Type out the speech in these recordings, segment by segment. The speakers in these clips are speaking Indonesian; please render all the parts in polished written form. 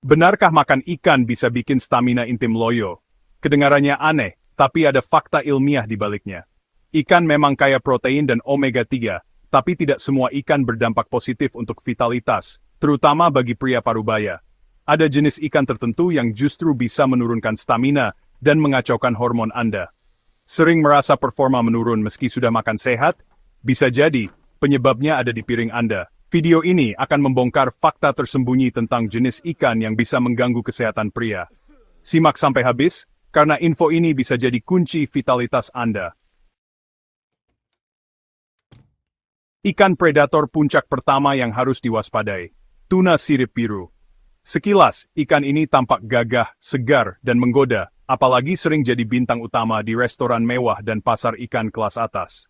Benarkah makan ikan bisa bikin stamina intim loyo? Kedengarannya aneh, tapi ada fakta ilmiah di baliknya. Ikan memang kaya protein dan omega-3, tapi tidak semua ikan berdampak positif untuk vitalitas, terutama bagi pria parubaya. Ada jenis ikan tertentu yang justru bisa menurunkan stamina dan mengacaukan hormon Anda. Sering merasa performa menurun meski sudah makan sehat? Bisa jadi, penyebabnya ada di piring Anda. Video ini akan membongkar fakta tersembunyi tentang jenis ikan yang bisa mengganggu kesehatan pria. Simak sampai habis, karena info ini bisa jadi kunci vitalitas Anda. Ikan predator puncak pertama yang harus diwaspadai, tuna sirip biru. Sekilas, ikan ini tampak gagah, segar, dan menggoda, apalagi sering jadi bintang utama di restoran mewah dan pasar ikan kelas atas.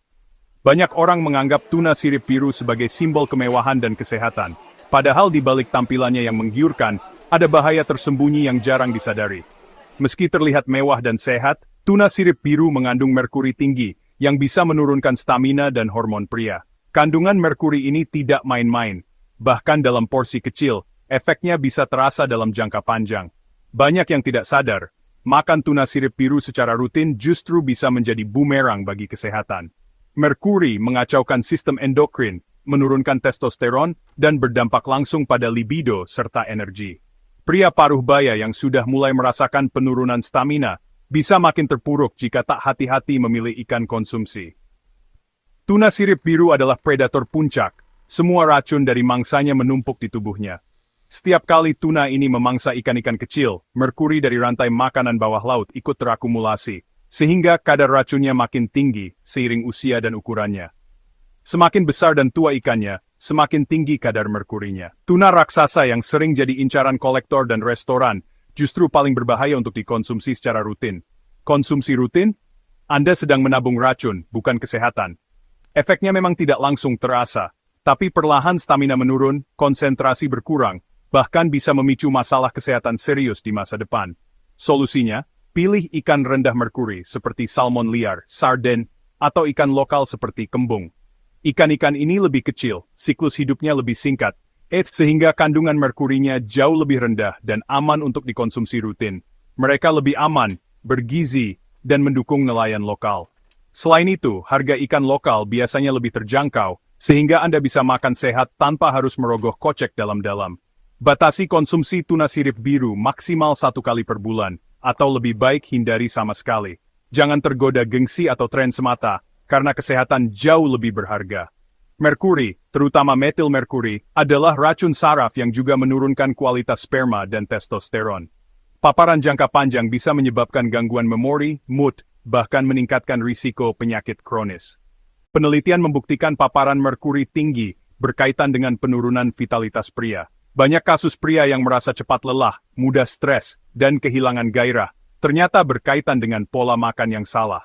Banyak orang menganggap tuna sirip biru sebagai simbol kemewahan dan kesehatan, padahal di balik tampilannya yang menggiurkan, ada bahaya tersembunyi yang jarang disadari. Meski terlihat mewah dan sehat, tuna sirip biru mengandung merkuri tinggi, yang bisa menurunkan stamina dan hormon pria. Kandungan merkuri ini tidak main-main, bahkan dalam porsi kecil, efeknya bisa terasa dalam jangka panjang. Banyak yang tidak sadar, makan tuna sirip biru secara rutin justru bisa menjadi bumerang bagi kesehatan. Merkuri mengacaukan sistem endokrin, menurunkan testosteron, dan berdampak langsung pada libido serta energi. Pria paruh baya yang sudah mulai merasakan penurunan stamina, bisa makin terpuruk jika tak hati-hati memilih ikan konsumsi. Tuna sirip biru adalah predator puncak, semua racun dari mangsanya menumpuk di tubuhnya. Setiap kali tuna ini memangsa ikan-ikan kecil, merkuri dari rantai makanan bawah laut ikut terakumulasi, sehingga kadar racunnya makin tinggi seiring usia dan ukurannya. Semakin besar dan tua ikannya, semakin tinggi kadar merkurinya. Tuna raksasa yang sering jadi incaran kolektor dan restoran, justru paling berbahaya untuk dikonsumsi secara rutin. Konsumsi rutin? Anda sedang menabung racun, bukan kesehatan. Efeknya memang tidak langsung terasa, tapi perlahan stamina menurun, konsentrasi berkurang, bahkan bisa memicu masalah kesehatan serius di masa depan. Solusinya, pilih ikan rendah merkuri seperti salmon liar, sarden, atau ikan lokal seperti kembung. Ikan-ikan ini lebih kecil, siklus hidupnya lebih singkat, sehingga kandungan merkurinya jauh lebih rendah dan aman untuk dikonsumsi rutin. Mereka lebih aman, bergizi, dan mendukung nelayan lokal. Selain itu, harga ikan lokal biasanya lebih terjangkau, sehingga Anda bisa makan sehat tanpa harus merogoh kocek dalam-dalam. Batasi konsumsi tuna sirip biru maksimal 1 kali per bulan, atau lebih baik hindari sama sekali. Jangan tergoda gengsi atau tren semata, karena kesehatan jauh lebih berharga. Merkuri, terutama metil merkuri, adalah racun saraf yang juga menurunkan kualitas sperma dan testosteron. Paparan jangka panjang bisa menyebabkan gangguan memori, mood, bahkan meningkatkan risiko penyakit kronis. Penelitian membuktikan paparan merkuri tinggi berkaitan dengan penurunan vitalitas pria. Banyak kasus pria yang merasa cepat lelah, mudah stres, dan kehilangan gairah, ternyata berkaitan dengan pola makan yang salah.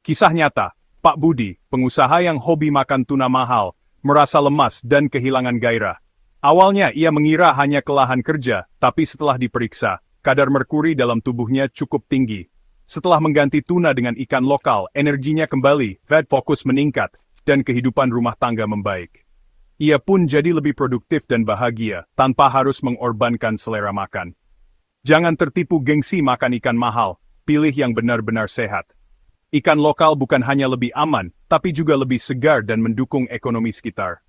Kisah nyata, Pak Budi, pengusaha yang hobi makan tuna mahal, merasa lemas dan kehilangan gairah. Awalnya ia mengira hanya kelelahan kerja, tapi setelah diperiksa, kadar merkuri dalam tubuhnya cukup tinggi. Setelah mengganti tuna dengan ikan lokal, energinya kembali, fokus meningkat, dan kehidupan rumah tangga membaik. Ia pun jadi lebih produktif dan bahagia, tanpa harus mengorbankan selera makan. Jangan tertipu gengsi makan ikan mahal, pilih yang benar-benar sehat. Ikan lokal bukan hanya lebih aman, tapi juga lebih segar dan mendukung ekonomi sekitar.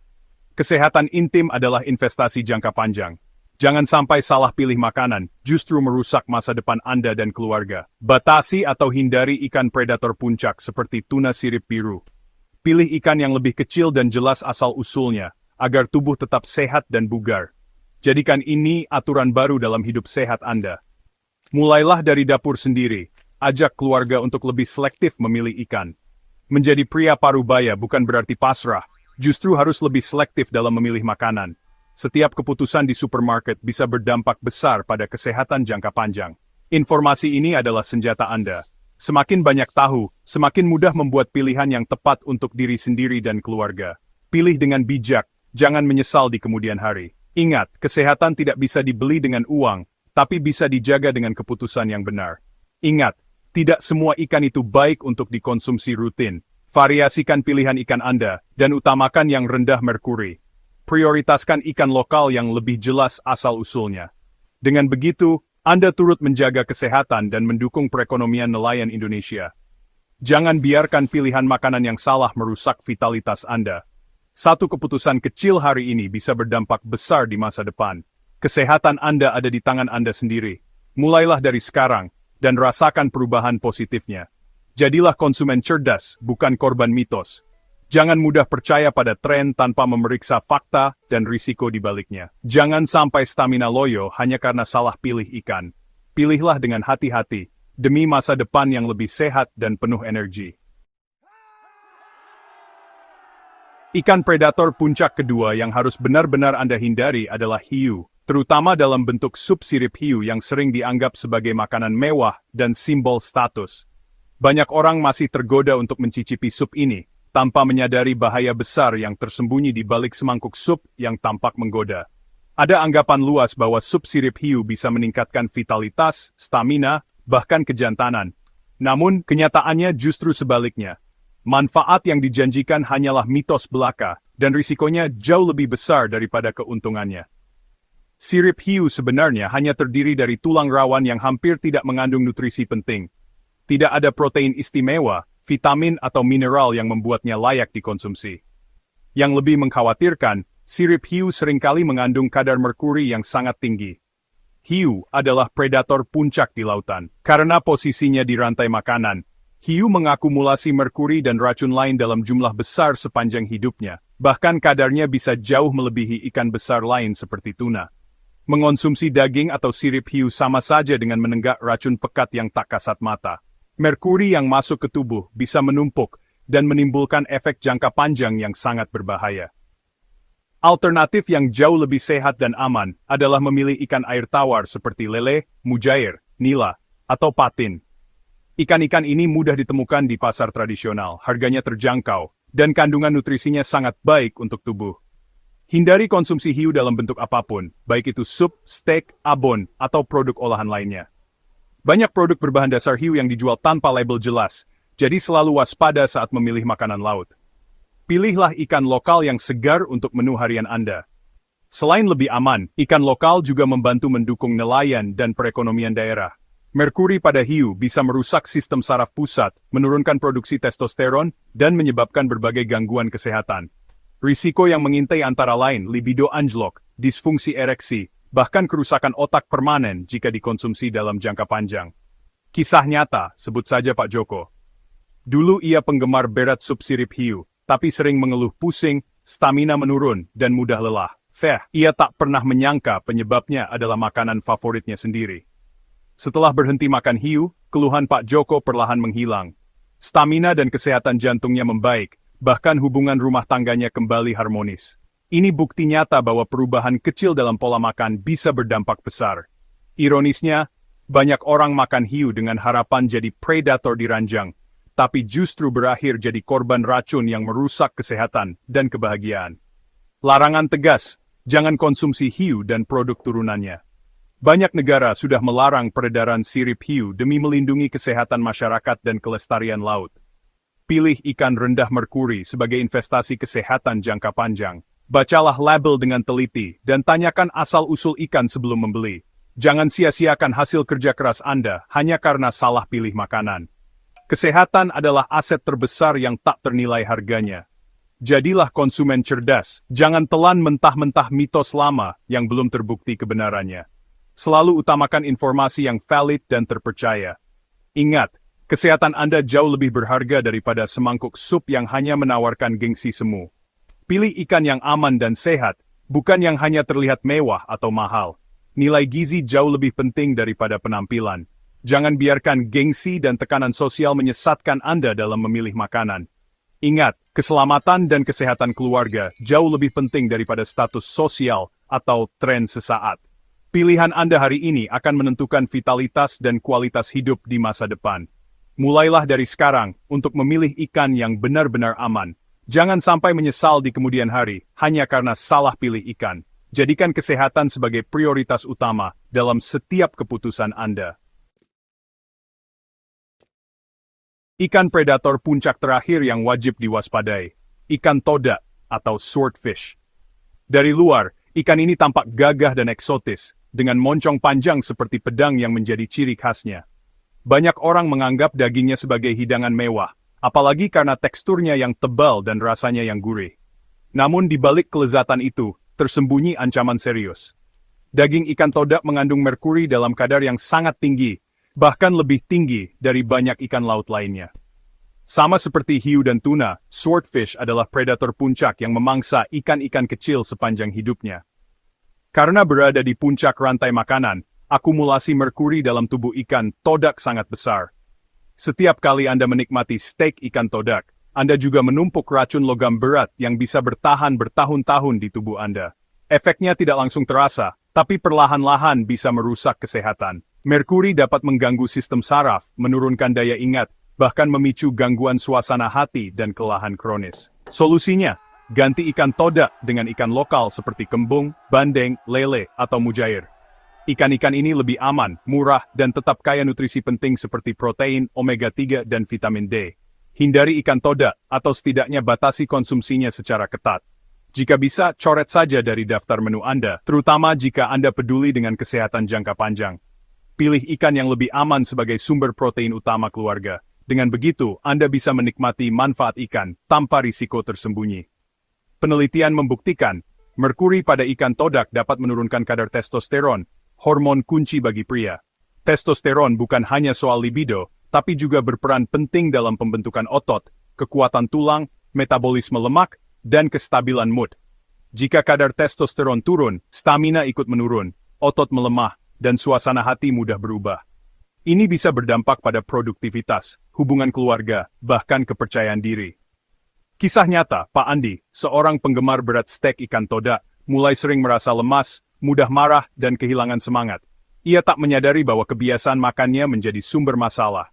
Kesehatan intim adalah investasi jangka panjang. Jangan sampai salah pilih makanan, justru merusak masa depan Anda dan keluarga. Batasi atau hindari ikan predator puncak seperti tuna sirip biru. Pilih ikan yang lebih kecil dan jelas asal-usulnya, agar tubuh tetap sehat dan bugar. Jadikan ini aturan baru dalam hidup sehat Anda. Mulailah dari dapur sendiri, ajak keluarga untuk lebih selektif memilih ikan. Menjadi pria parubaya bukan berarti pasrah, justru harus lebih selektif dalam memilih makanan. Setiap keputusan di supermarket bisa berdampak besar pada kesehatan jangka panjang. Informasi ini adalah senjata Anda. Semakin banyak tahu, semakin mudah membuat pilihan yang tepat untuk diri sendiri dan keluarga. Pilih dengan bijak, jangan menyesal di kemudian hari. Ingat, kesehatan tidak bisa dibeli dengan uang, tapi bisa dijaga dengan keputusan yang benar. Ingat, tidak semua ikan itu baik untuk dikonsumsi rutin. Variasikan pilihan ikan Anda, dan utamakan yang rendah merkuri. Prioritaskan ikan lokal yang lebih jelas asal-usulnya. Dengan begitu, Anda turut menjaga kesehatan dan mendukung perekonomian nelayan Indonesia. Jangan biarkan pilihan makanan yang salah merusak vitalitas Anda. Satu keputusan kecil hari ini bisa berdampak besar di masa depan. Kesehatan Anda ada di tangan Anda sendiri. Mulailah dari sekarang, dan rasakan perubahan positifnya. Jadilah konsumen cerdas, bukan korban mitos. Jangan mudah percaya pada tren tanpa memeriksa fakta dan risiko di baliknya. Jangan sampai stamina loyo hanya karena salah pilih ikan. Pilihlah dengan hati-hati, demi masa depan yang lebih sehat dan penuh energi. Ikan predator puncak kedua yang harus benar-benar Anda hindari adalah hiu, terutama dalam bentuk sup sirip hiu yang sering dianggap sebagai makanan mewah dan simbol status. Banyak orang masih tergoda untuk mencicipi sup ini, tanpa menyadari bahaya besar yang tersembunyi di balik semangkuk sup yang tampak menggoda. Ada anggapan luas bahwa sup sirip hiu bisa meningkatkan vitalitas, stamina, bahkan kejantanan. Namun, kenyataannya justru sebaliknya. Manfaat yang dijanjikan hanyalah mitos belaka, dan risikonya jauh lebih besar daripada keuntungannya. Sirip hiu sebenarnya hanya terdiri dari tulang rawan yang hampir tidak mengandung nutrisi penting. Tidak ada protein istimewa, vitamin atau mineral yang membuatnya layak dikonsumsi. Yang lebih mengkhawatirkan, sirip hiu seringkali mengandung kadar merkuri yang sangat tinggi. Hiu adalah predator puncak di lautan. Karena posisinya di rantai makanan, hiu mengakumulasi merkuri dan racun lain dalam jumlah besar sepanjang hidupnya. Bahkan kadarnya bisa jauh melebihi ikan besar lain seperti tuna. Mengonsumsi daging atau sirip hiu sama saja dengan menenggak racun pekat yang tak kasat mata. Merkuri yang masuk ke tubuh bisa menumpuk dan menimbulkan efek jangka panjang yang sangat berbahaya. Alternatif yang jauh lebih sehat dan aman adalah memilih ikan air tawar seperti lele, mujair, nila, atau patin. Ikan-ikan ini mudah ditemukan di pasar tradisional, harganya terjangkau, dan kandungan nutrisinya sangat baik untuk tubuh. Hindari konsumsi hiu dalam bentuk apapun, baik itu sup, steak, abon, atau produk olahan lainnya. Banyak produk berbahan dasar hiu yang dijual tanpa label jelas, jadi selalu waspada saat memilih makanan laut. Pilihlah ikan lokal yang segar untuk menu harian Anda. Selain lebih aman, ikan lokal juga membantu mendukung nelayan dan perekonomian daerah. Merkuri pada hiu bisa merusak sistem saraf pusat, menurunkan produksi testosteron, dan menyebabkan berbagai gangguan kesehatan. Risiko yang mengintai antara lain libido anjlok, disfungsi ereksi, bahkan kerusakan otak permanen jika dikonsumsi dalam jangka panjang. Kisah nyata, sebut saja Pak Joko. Dulu ia penggemar berat sup sirip hiu, tapi sering mengeluh pusing, stamina menurun, dan mudah lelah. Ia tak pernah menyangka penyebabnya adalah makanan favoritnya sendiri. Setelah berhenti makan hiu, keluhan Pak Joko perlahan menghilang. Stamina dan kesehatan jantungnya membaik, bahkan hubungan rumah tangganya kembali harmonis. Ini bukti nyata bahwa perubahan kecil dalam pola makan bisa berdampak besar. Ironisnya, banyak orang makan hiu dengan harapan jadi predator di ranjang, tapi justru berakhir jadi korban racun yang merusak kesehatan dan kebahagiaan. Larangan tegas, jangan konsumsi hiu dan produk turunannya. Banyak negara sudah melarang peredaran sirip hiu demi melindungi kesehatan masyarakat dan kelestarian laut. Pilih ikan rendah merkuri sebagai investasi kesehatan jangka panjang. Bacalah label dengan teliti, dan tanyakan asal-usul ikan sebelum membeli. Jangan sia-siakan hasil kerja keras Anda hanya karena salah pilih makanan. Kesehatan adalah aset terbesar yang tak ternilai harganya. Jadilah konsumen cerdas, jangan telan mentah-mentah mitos lama yang belum terbukti kebenarannya. Selalu utamakan informasi yang valid dan terpercaya. Ingat, kesehatan Anda jauh lebih berharga daripada semangkuk sup yang hanya menawarkan gengsi semu. Pilih ikan yang aman dan sehat, bukan yang hanya terlihat mewah atau mahal. Nilai gizi jauh lebih penting daripada penampilan. Jangan biarkan gengsi dan tekanan sosial menyesatkan Anda dalam memilih makanan. Ingat, keselamatan dan kesehatan keluarga jauh lebih penting daripada status sosial atau tren sesaat. Pilihan Anda hari ini akan menentukan vitalitas dan kualitas hidup di masa depan. Mulailah dari sekarang untuk memilih ikan yang benar-benar aman. Jangan sampai menyesal di kemudian hari hanya karena salah pilih ikan. Jadikan kesehatan sebagai prioritas utama dalam setiap keputusan Anda. Ikan predator puncak terakhir yang wajib diwaspadai, ikan toda atau swordfish. Dari luar, ikan ini tampak gagah dan eksotis, dengan moncong panjang seperti pedang yang menjadi ciri khasnya. Banyak orang menganggap dagingnya sebagai hidangan mewah, apalagi karena teksturnya yang tebal dan rasanya yang gurih. Namun di balik kelezatan itu, tersembunyi ancaman serius. Daging ikan todak mengandung merkuri dalam kadar yang sangat tinggi, bahkan lebih tinggi dari banyak ikan laut lainnya. Sama seperti hiu dan tuna, swordfish adalah predator puncak yang memangsa ikan-ikan kecil sepanjang hidupnya. Karena berada di puncak rantai makanan, akumulasi merkuri dalam tubuh ikan todak sangat besar. Setiap kali Anda menikmati steak ikan todak, Anda juga menumpuk racun logam berat yang bisa bertahan bertahun-tahun di tubuh Anda. Efeknya tidak langsung terasa, tapi perlahan-lahan bisa merusak kesehatan. Merkuri dapat mengganggu sistem saraf, menurunkan daya ingat, bahkan memicu gangguan suasana hati dan kelelahan kronis. Solusinya, ganti ikan todak dengan ikan lokal seperti kembung, bandeng, lele, atau mujair. Ikan-ikan ini lebih aman, murah, dan tetap kaya nutrisi penting seperti protein, omega-3, dan vitamin D. Hindari ikan todak, atau setidaknya batasi konsumsinya secara ketat. Jika bisa, coret saja dari daftar menu Anda, terutama jika Anda peduli dengan kesehatan jangka panjang. Pilih ikan yang lebih aman sebagai sumber protein utama keluarga. Dengan begitu, Anda bisa menikmati manfaat ikan tanpa risiko tersembunyi. Penelitian membuktikan, merkuri pada ikan todak dapat menurunkan kadar testosteron, hormon kunci bagi pria. Testosteron bukan hanya soal libido, tapi juga berperan penting dalam pembentukan otot, kekuatan tulang, metabolisme lemak, dan kestabilan mood. Jika kadar testosteron turun, stamina ikut menurun, otot melemah, dan suasana hati mudah berubah. Ini bisa berdampak pada produktivitas, hubungan keluarga, bahkan kepercayaan diri. Kisah nyata, Pak Andi, seorang penggemar berat steak ikan todak, mulai sering merasa lemas, mudah marah, dan kehilangan semangat. Ia tak menyadari bahwa kebiasaan makannya menjadi sumber masalah.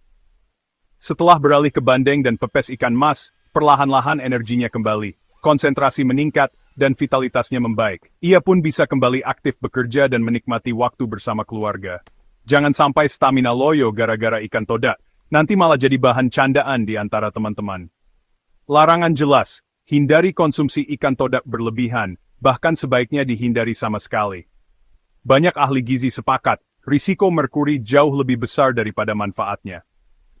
Setelah beralih ke bandeng dan pepes ikan mas, perlahan-lahan energinya kembali, konsentrasi meningkat, dan vitalitasnya membaik. Ia pun bisa kembali aktif bekerja dan menikmati waktu bersama keluarga. Jangan sampai stamina loyo gara-gara ikan todak, nanti malah jadi bahan candaan di antara teman-teman. Larangan jelas, hindari konsumsi ikan todak berlebihan, bahkan sebaiknya dihindari sama sekali. Banyak ahli gizi sepakat, risiko merkuri jauh lebih besar daripada manfaatnya.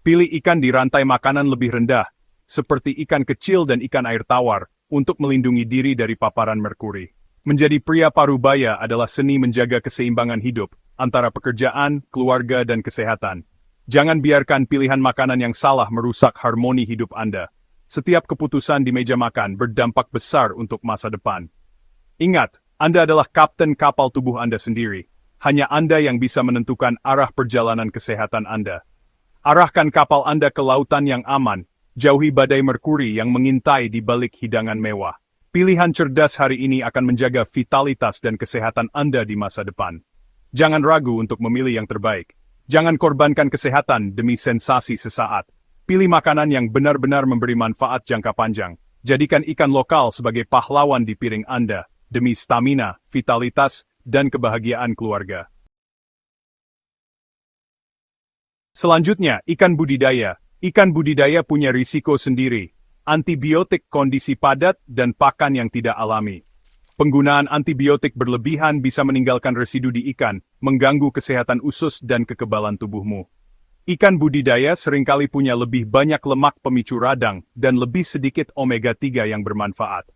Pilih ikan di rantai makanan lebih rendah, seperti ikan kecil dan ikan air tawar, untuk melindungi diri dari paparan merkuri. Menjadi pria parubaya adalah seni menjaga keseimbangan hidup, antara pekerjaan, keluarga, dan kesehatan. Jangan biarkan pilihan makanan yang salah merusak harmoni hidup Anda. Setiap keputusan di meja makan berdampak besar untuk masa depan. Ingat, Anda adalah kapten kapal tubuh Anda sendiri. Hanya Anda yang bisa menentukan arah perjalanan kesehatan Anda. Arahkan kapal Anda ke lautan yang aman, jauhi badai merkuri yang mengintai di balik hidangan mewah. Pilihan cerdas hari ini akan menjaga vitalitas dan kesehatan Anda di masa depan. Jangan ragu untuk memilih yang terbaik. Jangan korbankan kesehatan demi sensasi sesaat. Pilih makanan yang benar-benar memberi manfaat jangka panjang. Jadikan ikan lokal sebagai pahlawan di piring Anda, demi stamina, vitalitas, dan kebahagiaan keluarga. Selanjutnya, ikan budidaya. Ikan budidaya punya risiko sendiri. Antibiotik kondisi padat dan pakan yang tidak alami. Penggunaan antibiotik berlebihan bisa meninggalkan residu di ikan, mengganggu kesehatan usus dan kekebalan tubuhmu. Ikan budidaya seringkali punya lebih banyak lemak pemicu radang dan lebih sedikit omega-3 yang bermanfaat.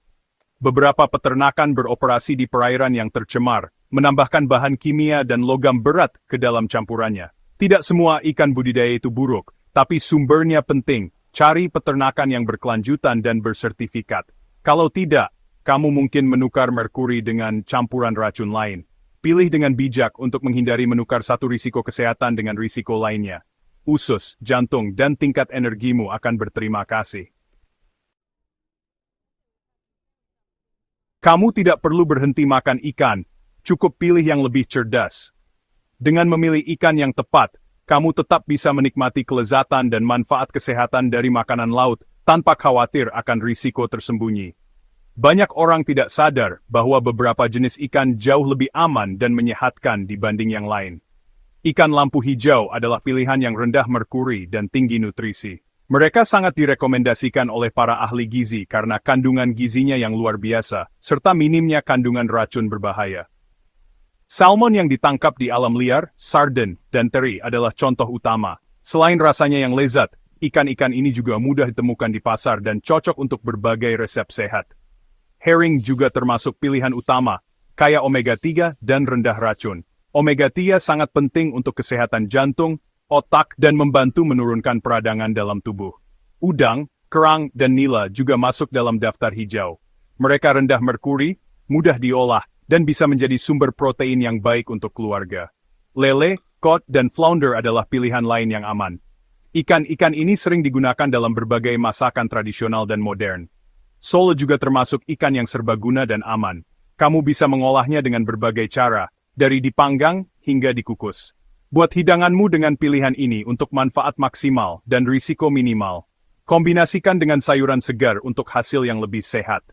Beberapa peternakan beroperasi di perairan yang tercemar, menambahkan bahan kimia dan logam berat ke dalam campurannya. Tidak semua ikan budidaya itu buruk, tapi sumbernya penting. Cari peternakan yang berkelanjutan dan bersertifikat. Kalau tidak, kamu mungkin menukar merkuri dengan campuran racun lain. Pilih dengan bijak untuk menghindari menukar satu risiko kesehatan dengan risiko lainnya. Usus, jantung, dan tingkat energimu akan berterima kasih. Kamu tidak perlu berhenti makan ikan, cukup pilih yang lebih cerdas. Dengan memilih ikan yang tepat, kamu tetap bisa menikmati kelezatan dan manfaat kesehatan dari makanan laut tanpa khawatir akan risiko tersembunyi. Banyak orang tidak sadar bahwa beberapa jenis ikan jauh lebih aman dan menyehatkan dibanding yang lain. Ikan lampu hijau adalah pilihan yang rendah merkuri dan tinggi nutrisi. Mereka sangat direkomendasikan oleh para ahli gizi karena kandungan gizinya yang luar biasa, serta minimnya kandungan racun berbahaya. Salmon yang ditangkap di alam liar, sarden, dan teri adalah contoh utama. Selain rasanya yang lezat, ikan-ikan ini juga mudah ditemukan di pasar dan cocok untuk berbagai resep sehat. Herring juga termasuk pilihan utama, kaya omega-3 dan rendah racun. Omega-3 sangat penting untuk kesehatan jantung, otak, dan membantu menurunkan peradangan dalam tubuh. Udang, kerang, dan nila juga masuk dalam daftar hijau. Mereka rendah merkuri, mudah diolah, dan bisa menjadi sumber protein yang baik untuk keluarga. Lele, cod, dan flounder adalah pilihan lain yang aman. Ikan-ikan ini sering digunakan dalam berbagai masakan tradisional dan modern. Sole juga termasuk ikan yang serbaguna dan aman. Kamu bisa mengolahnya dengan berbagai cara, dari dipanggang hingga dikukus. Buat hidanganmu dengan pilihan ini untuk manfaat maksimal dan risiko minimal. Kombinasikan dengan sayuran segar untuk hasil yang lebih sehat.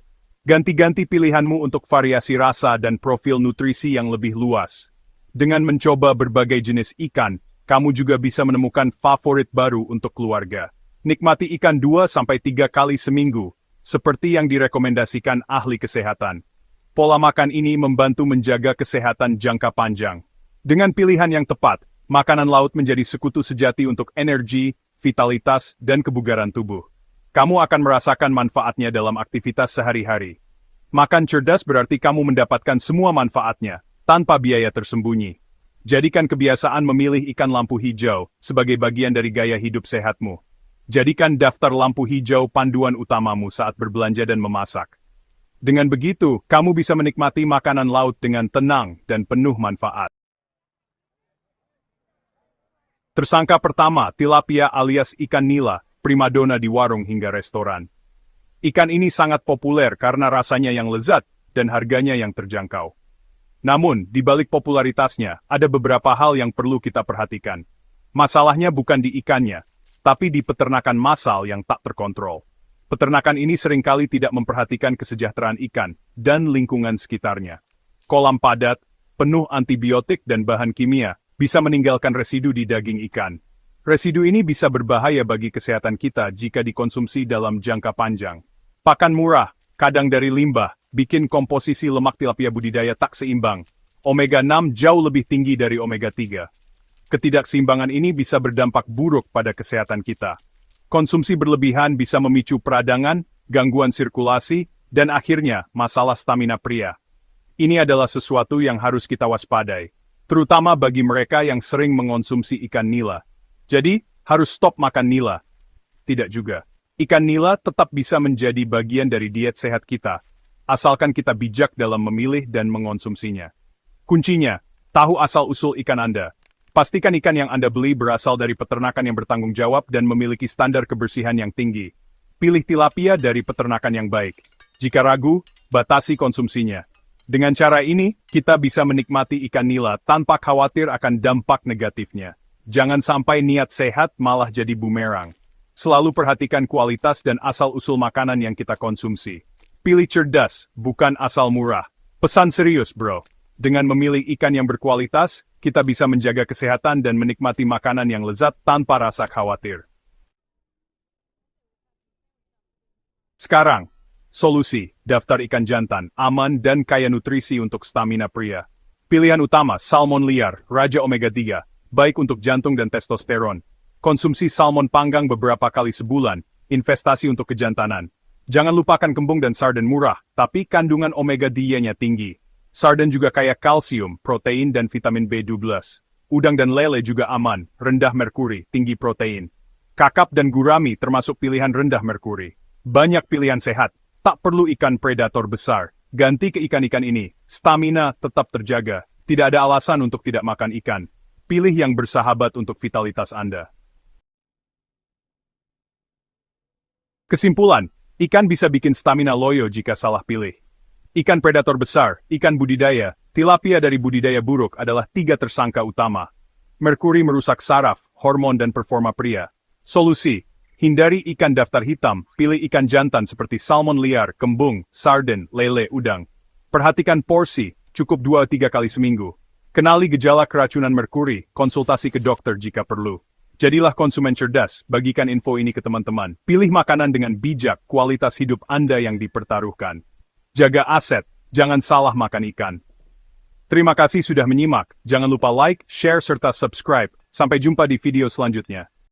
Ganti-ganti pilihanmu untuk variasi rasa dan profil nutrisi yang lebih luas. Dengan mencoba berbagai jenis ikan, kamu juga bisa menemukan favorit baru untuk keluarga. Nikmati ikan 2-3 kali seminggu, seperti yang direkomendasikan ahli kesehatan. Pola makan ini membantu menjaga kesehatan jangka panjang. Dengan pilihan yang tepat, makanan laut menjadi sekutu sejati untuk energi, vitalitas, dan kebugaran tubuh. Kamu akan merasakan manfaatnya dalam aktivitas sehari-hari. Makan cerdas berarti kamu mendapatkan semua manfaatnya, tanpa biaya tersembunyi. Jadikan kebiasaan memilih ikan lampu hijau sebagai bagian dari gaya hidup sehatmu. Jadikan daftar lampu hijau panduan utamamu saat berbelanja dan memasak. Dengan begitu, kamu bisa menikmati makanan laut dengan tenang dan penuh manfaat. Tersangka pertama, tilapia alias ikan nila, primadona di warung hingga restoran. Ikan ini sangat populer karena rasanya yang lezat dan harganya yang terjangkau. Namun, di balik popularitasnya, ada beberapa hal yang perlu kita perhatikan. Masalahnya bukan di ikannya, tapi di peternakan massal yang tak terkontrol. Peternakan ini seringkali tidak memperhatikan kesejahteraan ikan dan lingkungan sekitarnya. Kolam padat, penuh antibiotik dan bahan kimia, bisa meninggalkan residu di daging ikan. Residu ini bisa berbahaya bagi kesehatan kita jika dikonsumsi dalam jangka panjang. Pakan murah, kadang dari limbah, bikin komposisi lemak tilapia budidaya tak seimbang. Omega-6 jauh lebih tinggi dari omega-3. Ketidakseimbangan ini bisa berdampak buruk pada kesehatan kita. Konsumsi berlebihan bisa memicu peradangan, gangguan sirkulasi, dan akhirnya masalah stamina pria. Ini adalah sesuatu yang harus kita waspadai, terutama bagi mereka yang sering mengonsumsi ikan nila. Jadi, harus stop makan nila. Tidak juga. Ikan nila tetap bisa menjadi bagian dari diet sehat kita, asalkan kita bijak dalam memilih dan mengonsumsinya. Kuncinya, tahu asal-usul ikan Anda. Pastikan ikan yang Anda beli berasal dari peternakan yang bertanggung jawab dan memiliki standar kebersihan yang tinggi. Pilih tilapia dari peternakan yang baik. Jika ragu, batasi konsumsinya. Dengan cara ini, kita bisa menikmati ikan nila tanpa khawatir akan dampak negatifnya. Jangan sampai niat sehat malah jadi bumerang. Selalu perhatikan kualitas dan asal-usul makanan yang kita konsumsi. Pilih cerdas, bukan asal murah. Pesan serius, bro. Dengan memilih ikan yang berkualitas, kita bisa menjaga kesehatan dan menikmati makanan yang lezat tanpa rasa khawatir. Sekarang, solusi, daftar ikan jantan, aman dan kaya nutrisi untuk stamina pria. Pilihan utama, salmon liar, raja omega-3, baik untuk jantung dan testosteron. Konsumsi salmon panggang beberapa kali sebulan, investasi untuk kejantanan. Jangan lupakan kembung dan sarden murah, tapi kandungan omega-3-nya tinggi. Sarden juga kaya kalsium, protein, dan vitamin B12. Udang dan lele juga aman, rendah merkuri, tinggi protein. Kakap dan gurami termasuk pilihan rendah merkuri. Banyak pilihan sehat, tak perlu ikan predator besar. Ganti ke ikan-ikan ini, stamina tetap terjaga. Tidak ada alasan untuk tidak makan ikan. Pilih yang bersahabat untuk vitalitas Anda. Kesimpulan, ikan bisa bikin stamina loyo jika salah pilih. Ikan predator besar, ikan budidaya, tilapia dari budidaya buruk adalah 3 tersangka utama. Merkuri merusak saraf, hormon dan performa pria. Solusi, hindari ikan daftar hitam, pilih ikan jantan seperti salmon liar, kembung, sarden, lele, udang. Perhatikan porsi, cukup 2-3 kali seminggu. Kenali gejala keracunan merkuri, konsultasi ke dokter jika perlu. Jadilah konsumen cerdas, bagikan info ini ke teman-teman. Pilih makanan dengan bijak, kualitas hidup Anda yang dipertaruhkan. Jaga aset, jangan salah makan ikan. Terima kasih sudah menyimak. Jangan lupa like, share, serta subscribe. Sampai jumpa di video selanjutnya.